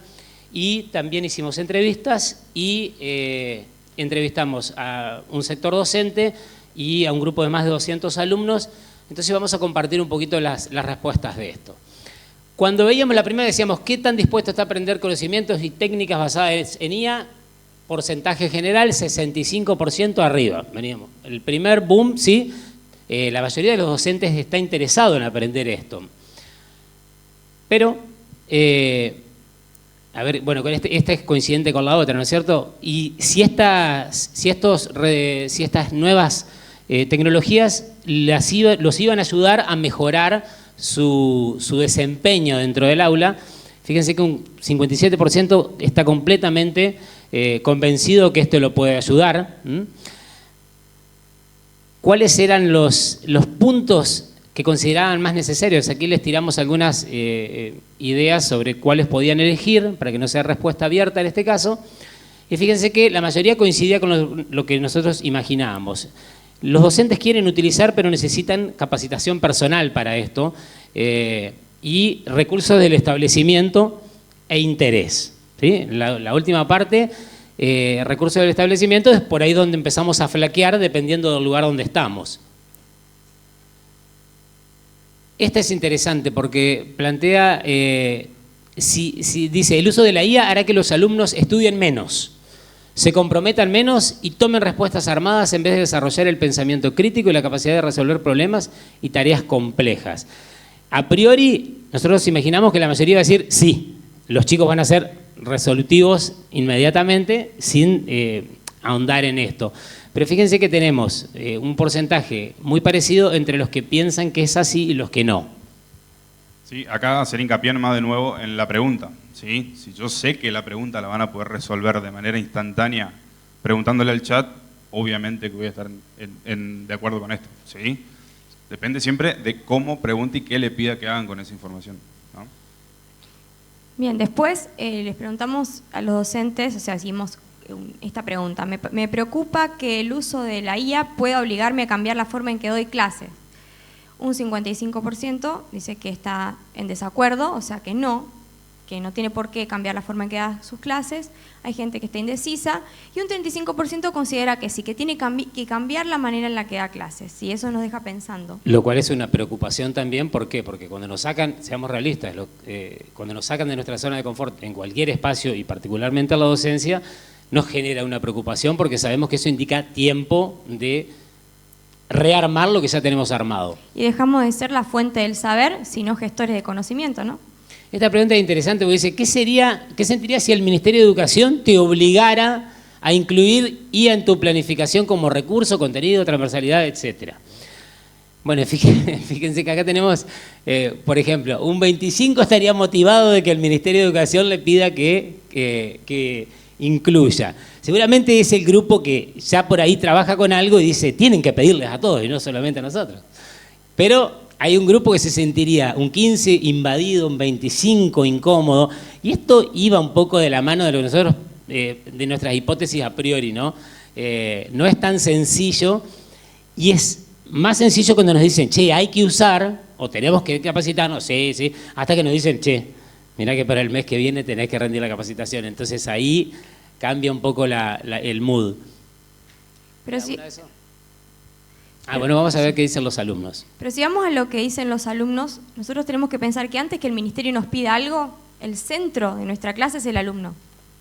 y también hicimos entrevistas y entrevistamos a un sector docente y a un grupo de más de 200 alumnos. Entonces vamos a compartir un poquito las respuestas de esto. Cuando veíamos la primera decíamos, ¿qué tan dispuesto está a aprender conocimientos y técnicas basadas en IA? Porcentaje general, 65% arriba. Veníamos. El primer boom, sí, la mayoría de los docentes está interesado en aprender esto. Pero, a ver, bueno, esta es coincidente con la otra, ¿no es cierto? Y si estas nuevas tecnologías los iban a ayudar a mejorar su desempeño dentro del aula, fíjense que un 57% está completamente convencido que esto lo puede ayudar. ¿Cuáles eran los puntos que consideraban más necesarios? Aquí les tiramos algunas ideas sobre cuáles podían elegir, para que no sea respuesta abierta en este caso. Y fíjense que la mayoría coincidía con lo que nosotros imaginábamos. Los docentes quieren utilizar, pero necesitan capacitación personal para esto y recursos del establecimiento e interés. ¿Sí? La última parte, recursos del establecimiento, es por ahí donde empezamos a flaquear dependiendo del lugar donde estamos. Esta es interesante porque plantea, dice, el uso de la IA hará que los alumnos estudien menos, se comprometan menos y tomen respuestas armadas en vez de desarrollar el pensamiento crítico y la capacidad de resolver problemas y tareas complejas. A priori, nosotros imaginamos que la mayoría va a decir sí, los chicos van a ser resolutivos inmediatamente sin ahondar en esto. Pero fíjense que tenemos un porcentaje muy parecido entre los que piensan que es así y los que no. Sí, acá hacer hincapié más de nuevo en la pregunta. ¿Sí? Si yo sé que la pregunta la van a poder resolver de manera instantánea preguntándole al chat, obviamente que voy a estar de acuerdo con esto. ¿Sí? Depende siempre de cómo pregunte y qué le pida que hagan con esa información, ¿no? Bien, después les preguntamos a los docentes, o sea, hicimos esta pregunta. Me preocupa que el uso de la IA pueda obligarme a cambiar la forma en que doy clases. Un 55% dice que está en desacuerdo, o sea que no tiene por qué cambiar la forma en que da sus clases. Hay gente que está indecisa y un 35% considera que sí, que tiene que cambiar la manera en la que da clases. Y eso nos deja pensando. Lo cual es una preocupación también, ¿por qué? Porque cuando nos sacan, seamos realistas, cuando nos sacan de nuestra zona de confort en cualquier espacio y particularmente en la docencia, nos genera una preocupación porque sabemos que eso indica tiempo de rearmar lo que ya tenemos armado. Y dejamos de ser la fuente del saber, sino gestores de conocimiento, ¿no? Esta pregunta es interesante porque dice, ¿qué sentirías si el Ministerio de Educación te obligara a incluir IA en tu planificación como recurso, contenido, transversalidad, etcétera? Bueno, fíjense que acá tenemos, por ejemplo, un 25% estaría motivado de que el Ministerio de Educación le pida que incluya. Seguramente es el grupo que ya por ahí trabaja con algo y dice, tienen que pedirles a todos y no solamente a nosotros. Pero hay un grupo que se sentiría un 15% invadido, un 25% incómodo, y esto iba un poco de la mano de lo que nosotros, de nuestras hipótesis a priori, ¿no? No es tan sencillo, y es más sencillo cuando nos dicen, che, hay que usar, o tenemos que capacitarnos, sí, hasta que nos dicen, che, mirá que para el mes que viene tenés que rendir la capacitación. Entonces ahí cambia un poco el mood. Pero sí. Bueno, vamos a ver qué dicen los alumnos. Pero si vamos a lo que dicen los alumnos, nosotros tenemos que pensar que antes que el ministerio nos pida algo, el centro de nuestra clase es el alumno,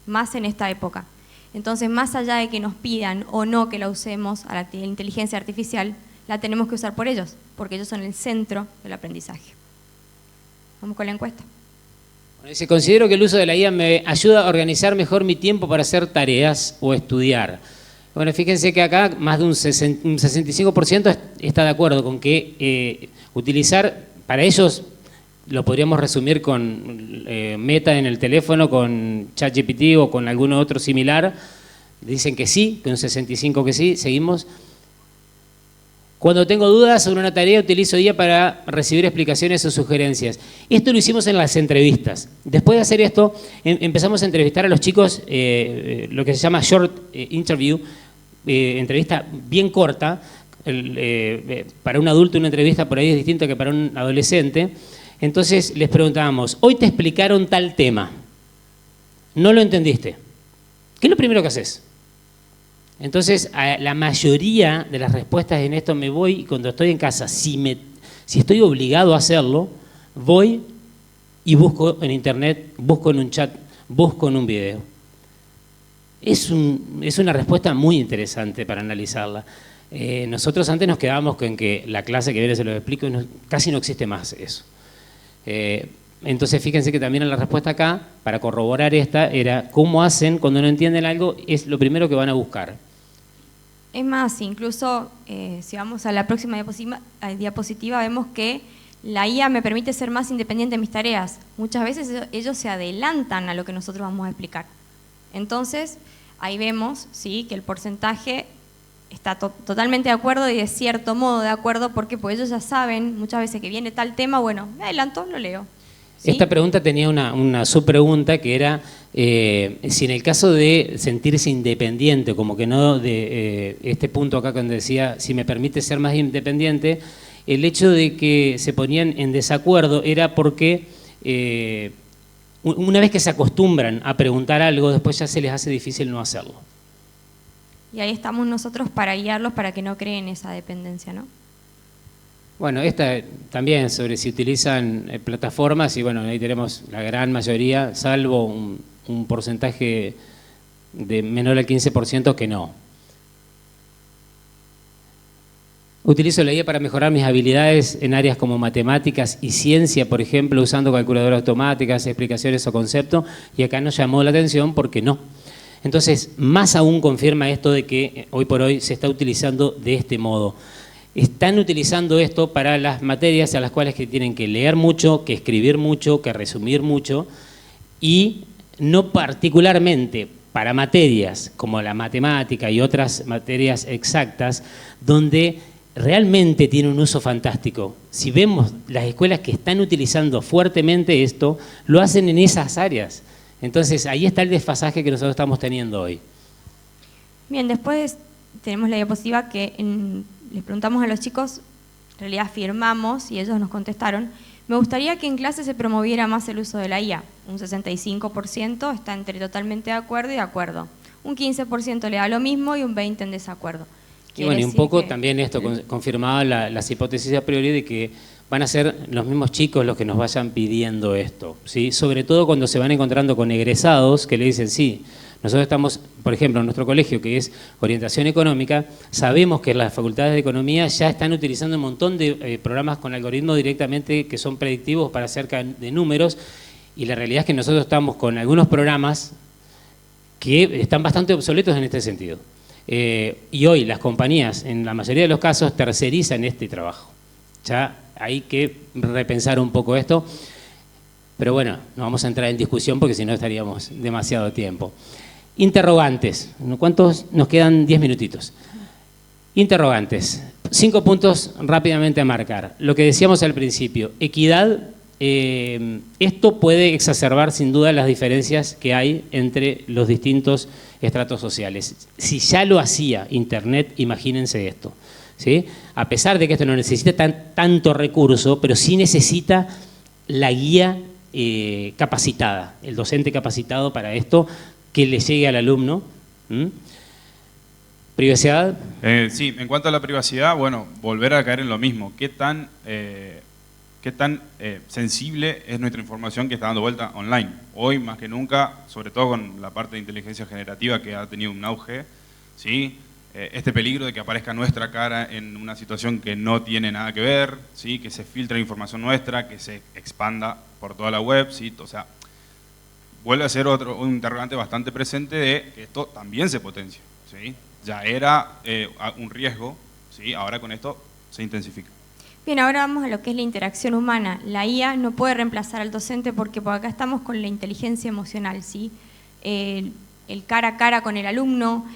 más en esta época. Entonces, más allá de que nos pidan o no que la usemos a la inteligencia artificial, la tenemos que usar por ellos, porque ellos son el centro del aprendizaje. Vamos con la encuesta. Bueno, dice, considero que el uso de la IA me ayuda a organizar mejor mi tiempo para hacer tareas o estudiar. Bueno, fíjense que acá más de un 65% está de acuerdo con que utilizar, para ellos lo podríamos resumir con Meta en el teléfono, con ChatGPT o con alguno otro similar. Dicen que sí, que un 65% que sí. Seguimos. Cuando tengo dudas sobre una tarea, utilizo IA para recibir explicaciones o sugerencias. Esto lo hicimos en las entrevistas. Después de hacer esto, empezamos a entrevistar a los chicos, lo que se llama short interview, entrevista bien corta. Para un adulto una entrevista por ahí es distinta que para un adolescente. Entonces les preguntábamos, hoy te explicaron tal tema, no lo entendiste, ¿qué es lo primero que haces? Entonces, la mayoría de las respuestas en esto me voy, y cuando estoy en casa, si estoy obligado a hacerlo, voy y busco en internet, busco en un chat, busco en un video. Es una respuesta muy interesante para analizarla. Nosotros antes nos quedábamos con que la clase que viene se lo explico, y casi no existe más eso. Entonces, fíjense que también en la respuesta acá, para corroborar esta, era cómo hacen cuando no entienden algo, es lo primero que van a buscar. Es más, incluso si vamos a la próxima diapositiva, vemos que la IA me permite ser más independiente en mis tareas. Muchas veces ellos se adelantan a lo que nosotros vamos a explicar. Entonces, ahí vemos, ¿sí?, que el porcentaje está totalmente de acuerdo y de cierto modo de acuerdo, porque pues ellos ya saben muchas veces que viene tal tema, bueno, me adelanto, lo leo. ¿Sí? Esta pregunta tenía una subpregunta que era si en el caso de sentirse independiente, como que no de este punto acá cuando decía si me permite ser más independiente, el hecho de que se ponían en desacuerdo era porque una vez que se acostumbran a preguntar algo, después ya se les hace difícil no hacerlo. Y ahí estamos nosotros para guiarlos para que no creen esa dependencia, ¿no? Bueno, esta también sobre si utilizan plataformas, y bueno, ahí tenemos la gran mayoría, salvo un porcentaje de menor al 15% que no. Utilizo la IA para mejorar mis habilidades en áreas como matemáticas y ciencia, por ejemplo, usando calculadoras automáticas, explicaciones o conceptos, y acá nos llamó la atención porque no. Entonces, más aún confirma esto de que hoy por hoy se está utilizando de este modo. Están utilizando esto para las materias a las cuales que tienen que leer mucho, que escribir mucho, que resumir mucho, y no particularmente para materias como la matemática y otras materias exactas, donde realmente tiene un uso fantástico. Si vemos las escuelas que están utilizando fuertemente esto, lo hacen en esas áreas. Entonces, ahí está el desfasaje que nosotros estamos teniendo hoy. Bien, después tenemos la diapositiva que les preguntamos a los chicos, en realidad afirmamos y ellos nos contestaron, me gustaría que en clase se promoviera más el uso de la IA. Un 65% está entre totalmente de acuerdo y de acuerdo. Un 15% le da lo mismo y un 20% en desacuerdo. Y bueno, y un poco también esto confirmaba las hipótesis a priori de que van a ser los mismos chicos los que nos vayan pidiendo esto, ¿sí? Sobre todo cuando se van encontrando con egresados que le dicen, sí, nosotros estamos, por ejemplo, en nuestro colegio, que es orientación económica, sabemos que las facultades de economía ya están utilizando un montón de programas con algoritmos directamente que son predictivos para acerca de números, y la realidad es que nosotros estamos con algunos programas que están bastante obsoletos en este sentido. Y hoy las compañías, en la mayoría de los casos, tercerizan este trabajo. Ya hay que repensar un poco esto, pero bueno, no vamos a entrar en discusión porque si no estaríamos demasiado tiempo. Interrogantes. ¿Cuántos? Nos quedan 10 minutitos. Interrogantes. 5 puntos rápidamente a marcar. Lo que decíamos al principio, equidad. Esto puede exacerbar sin duda las diferencias que hay entre los distintos estratos sociales. Si ya lo hacía Internet, imagínense esto, ¿sí? A pesar de que esto no necesita tanto recurso, pero sí necesita la guía capacitada, el docente capacitado para esto, que le llegue al alumno. ¿Privacidad? Sí, en cuanto a la privacidad, bueno, volver a caer en lo mismo. ¿Qué tan sensible es nuestra información que está dando vuelta online? Hoy, más que nunca, sobre todo con la parte de inteligencia generativa que ha tenido un auge, ¿sí? Este peligro de que aparezca nuestra cara en una situación que no tiene nada que ver, ¿sí? Que se filtre información nuestra, que se expanda por toda la web, ¿sí? O sea, vuelve a ser un interrogante bastante presente de que esto también se potencia, ¿sí? Ya era un riesgo, ¿sí? Ahora con esto se intensifica. Bien, ahora vamos a lo que es la interacción humana. La IA no puede reemplazar al docente porque por acá estamos con la inteligencia emocional, ¿sí? El cara a cara con el alumno.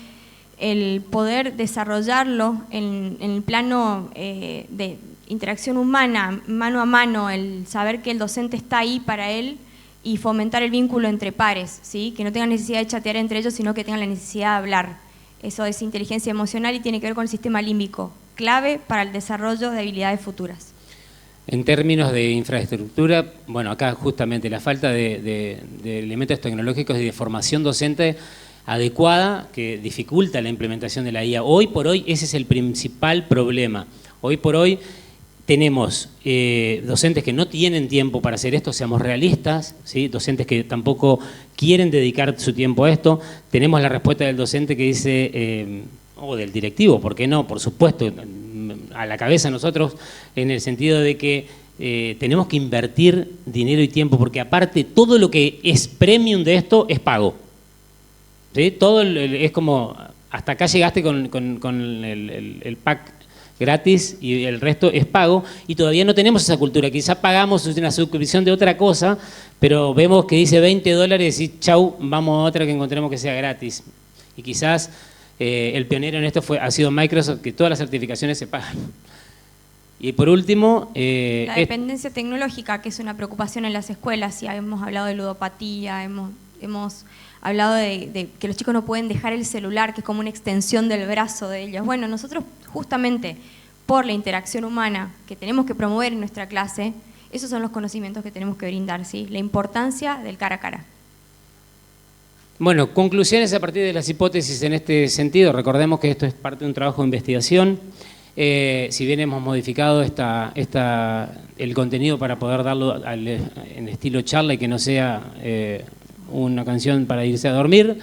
el poder desarrollarlo en el plano de interacción humana, mano a mano, el saber que el docente está ahí para él y fomentar el vínculo entre pares, ¿sí? Que no tengan necesidad de chatear entre ellos, sino que tengan la necesidad de hablar. Eso es inteligencia emocional y tiene que ver con el sistema límbico, clave para el desarrollo de habilidades futuras. En términos de infraestructura, bueno, acá justamente la falta de elementos tecnológicos y de formación docente adecuada que dificulta la implementación de la IA. Hoy por hoy ese es el principal problema. Hoy por hoy tenemos docentes que no tienen tiempo para hacer esto, seamos realistas, ¿sí? Docentes que tampoco quieren dedicar su tiempo a esto. Tenemos la respuesta del docente que dice, o del directivo, ¿por qué no? Por supuesto, a la cabeza nosotros, en el sentido de que tenemos que invertir dinero y tiempo, porque aparte todo lo que es premium de esto es pago. ¿Sí? Todo es como, hasta acá llegaste con el pack gratis y el resto es pago, y todavía no tenemos esa cultura. Quizás pagamos una suscripción de otra cosa, pero vemos que dice $20 y chau, vamos a otra que encontremos que sea gratis. Y quizás el pionero en esto ha sido Microsoft, que todas las certificaciones se pagan. Y por último... la dependencia tecnológica, que es una preocupación en las escuelas. Ya hemos hablado de ludopatía, hemos hablado de que los chicos no pueden dejar el celular, que es como una extensión del brazo de ellos. Bueno, nosotros justamente por la interacción humana que tenemos que promover en nuestra clase, esos son los conocimientos que tenemos que brindar, ¿sí? La importancia del cara a cara. Bueno, conclusiones a partir de las hipótesis en este sentido. Recordemos que esto es parte de un trabajo de investigación. Si bien hemos modificado el contenido para poder darlo en estilo charla y que no sea una canción para irse a dormir.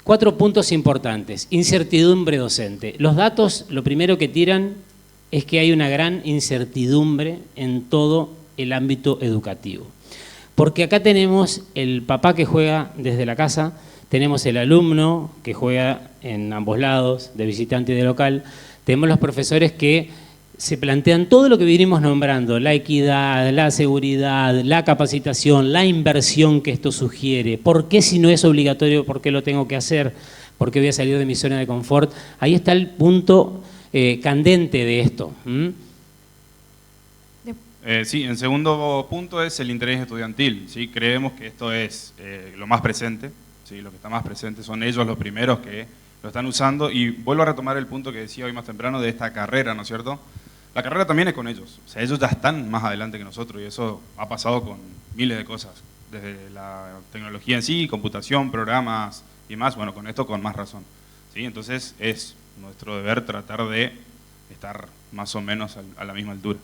4 puntos importantes. Incertidumbre docente. Los datos, lo primero que tiran es que hay una gran incertidumbre en todo el ámbito educativo. Porque acá tenemos el papá que juega desde la casa, tenemos el alumno que juega en ambos lados, de visitante y de local, tenemos los profesores que se plantean todo lo que vinimos nombrando, la equidad, la seguridad, la capacitación, la inversión que esto sugiere. ¿Por qué si no es obligatorio? ¿Por qué lo tengo que hacer? ¿Por qué voy a salir de mi zona de confort? Ahí está el punto candente de esto. Sí, el segundo punto es el interés estudiantil. ¿Sí? Creemos que esto es lo más presente, ¿sí? Lo que está más presente son ellos los primeros que lo están usando. Y vuelvo a retomar el punto que decía hoy más temprano de esta carrera, ¿no es cierto? La carrera también es con ellos, o sea, ellos ya están más adelante que nosotros y eso ha pasado con miles de cosas, desde la tecnología en sí, computación, programas y más, bueno, con esto con más razón. ¿Sí? Entonces es nuestro deber tratar de estar más o menos a la misma altura.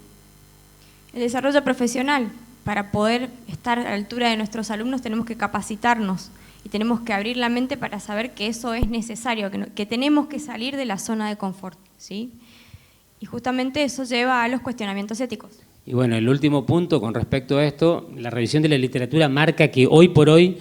El desarrollo profesional. Para poder estar a la altura de nuestros alumnos tenemos que capacitarnos y tenemos que abrir la mente para saber que eso es necesario, que tenemos que salir de la zona de confort, ¿sí? Y justamente eso lleva a los cuestionamientos éticos. Y bueno, el último punto con respecto a esto, la revisión de la literatura marca que hoy por hoy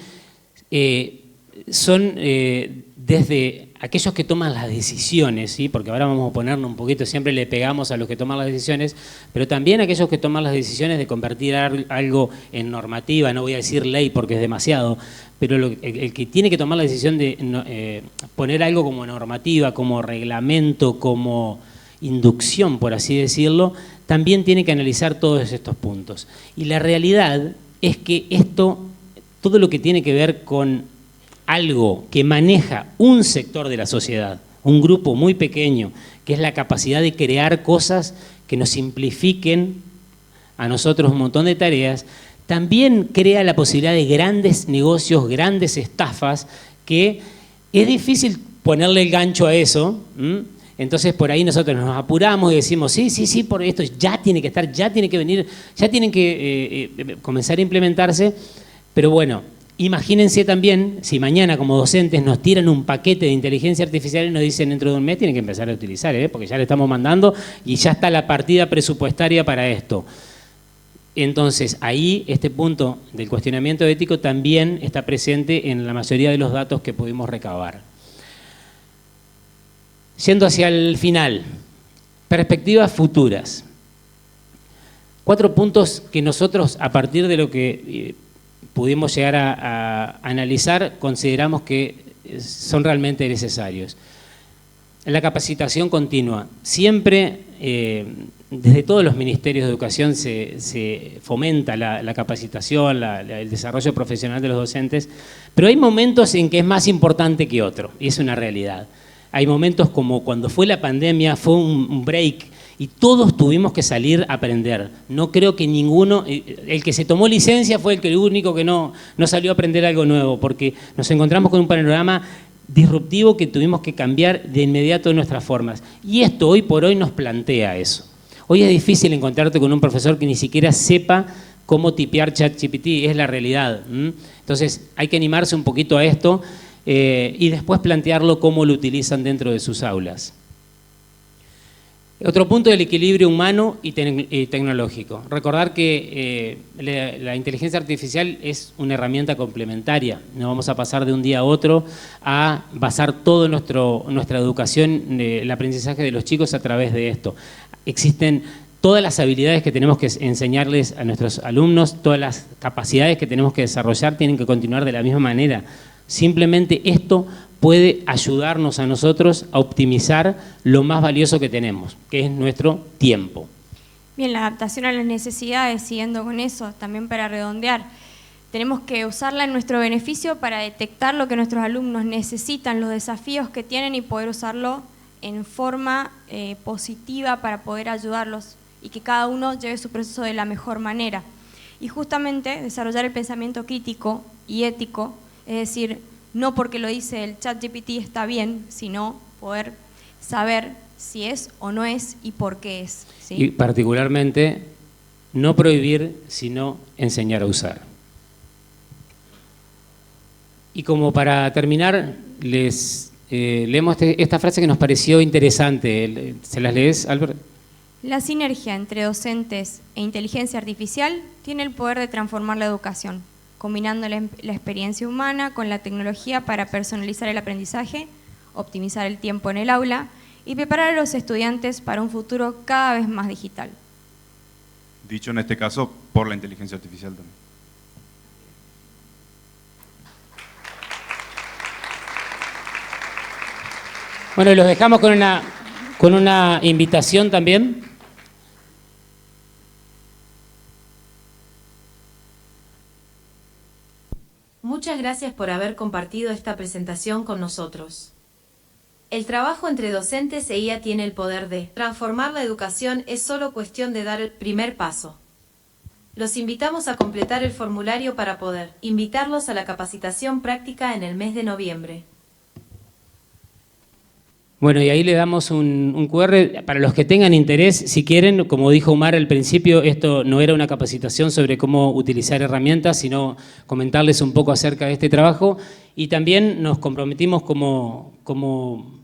son desde aquellos que toman las decisiones, ¿sí? Porque ahora vamos a ponernos un poquito, siempre le pegamos a los que toman las decisiones, pero también aquellos que toman las decisiones de convertir algo en normativa, no voy a decir ley porque es demasiado, pero el que tiene que tomar la decisión de poner algo como normativa, como reglamento, como inducción, por así decirlo, también tiene que analizar todos estos puntos. Y la realidad es que esto, todo lo que tiene que ver con algo que maneja un sector de la sociedad, un grupo muy pequeño, que es la capacidad de crear cosas que nos simplifiquen a nosotros un montón de tareas, también crea la posibilidad de grandes negocios, grandes estafas, que es difícil ponerle el gancho a eso. Entonces por ahí nosotros nos apuramos y decimos, sí, por esto ya tiene que estar, ya tiene que venir, ya tienen que comenzar a implementarse, pero bueno, imagínense también si mañana como docentes nos tiran un paquete de inteligencia artificial y nos dicen dentro de un mes tienen que empezar a utilizar, porque ya le estamos mandando y ya está la partida presupuestaria para esto. Entonces ahí este punto del cuestionamiento ético también está presente en la mayoría de los datos que pudimos recabar. Yendo hacia el final, perspectivas futuras. 4 puntos que nosotros, a partir de lo que pudimos llegar a analizar, consideramos que son realmente necesarios. La capacitación continua. Siempre, desde todos los ministerios de educación se fomenta la capacitación, el desarrollo profesional de los docentes, pero hay momentos en que es más importante que otro, y es una realidad. Hay momentos como cuando fue la pandemia, fue un break, y todos tuvimos que salir a aprender. No creo que ninguno, el que se tomó licencia fue el único que no salió a aprender algo nuevo, porque nos encontramos con un panorama disruptivo que tuvimos que cambiar de inmediato nuestras formas. Y esto hoy por hoy nos plantea eso. Hoy es difícil encontrarte con un profesor que ni siquiera sepa cómo tipear ChatGPT, es la realidad. Entonces hay que animarse un poquito a esto y después plantearlo cómo lo utilizan dentro de sus aulas. Otro punto del equilibrio humano y tecnológico. Recordar que la inteligencia artificial es una herramienta complementaria. No vamos a pasar de un día a otro a basar toda nuestra educación, el aprendizaje de los chicos a través de esto. Existen todas las habilidades que tenemos que enseñarles a nuestros alumnos, todas las capacidades que tenemos que desarrollar tienen que continuar de la misma manera. Simplemente esto puede ayudarnos a nosotros a optimizar lo más valioso que tenemos, que es nuestro tiempo. Bien, la adaptación a las necesidades, siguiendo con eso, también para redondear, tenemos que usarla en nuestro beneficio para detectar lo que nuestros alumnos necesitan, los desafíos que tienen y poder usarlo en forma positiva para poder ayudarlos y que cada uno lleve su proceso de la mejor manera. Y justamente desarrollar el pensamiento crítico y ético, es decir, no porque lo dice el ChatGPT está bien, sino poder saber si es o no es y por qué es. ¿Sí? Y particularmente, no prohibir, sino enseñar a usar. Y como para terminar, les leemos esta frase que nos pareció interesante. ¿Se las lees, Albert? La sinergia entre docentes e inteligencia artificial tiene el poder de transformar la educación, combinando la experiencia humana con la tecnología para personalizar el aprendizaje, optimizar el tiempo en el aula y preparar a los estudiantes para un futuro cada vez más digital. Dicho en este caso por la inteligencia artificial también. Bueno, y los dejamos con una invitación también. Muchas gracias por haber compartido esta presentación con nosotros. El trabajo entre docentes e IA tiene el poder de transformar la educación, es solo cuestión de dar el primer paso. Los invitamos a completar el formulario para poder invitarlos a la capacitación práctica en el mes de noviembre. Bueno, y ahí le damos un QR para los que tengan interés, si quieren, como dijo Omar al principio, esto no era una capacitación sobre cómo utilizar herramientas, sino comentarles un poco acerca de este trabajo, y también nos comprometimos como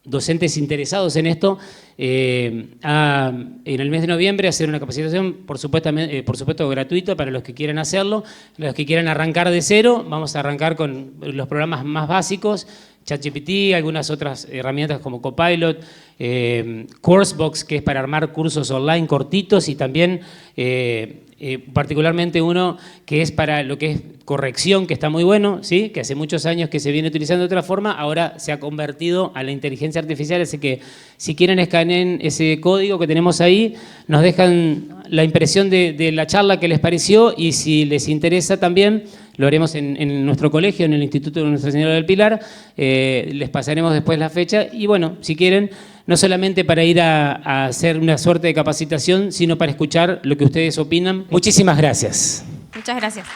docentes interesados en esto, en el mes de noviembre hacer una capacitación, por supuesto gratuito para los que quieran hacerlo, los que quieran arrancar de cero, vamos a arrancar con los programas más básicos, ChatGPT, algunas otras herramientas como Copilot, Coursebox, que es para armar cursos online cortitos, y también particularmente uno que es para lo que es corrección, que está muy bueno, ¿sí? Que hace muchos años que se viene utilizando de otra forma, ahora se ha convertido a la inteligencia artificial, así que si quieren escaneen ese código que tenemos ahí, nos dejan la impresión de la charla que les pareció, y si les interesa también, lo haremos en nuestro colegio, en el Instituto de Nuestra Señora del Pilar, les pasaremos después la fecha, y bueno, si quieren, no solamente para ir a hacer una suerte de capacitación, sino para escuchar lo que ustedes opinan. Muchísimas gracias. Muchas gracias.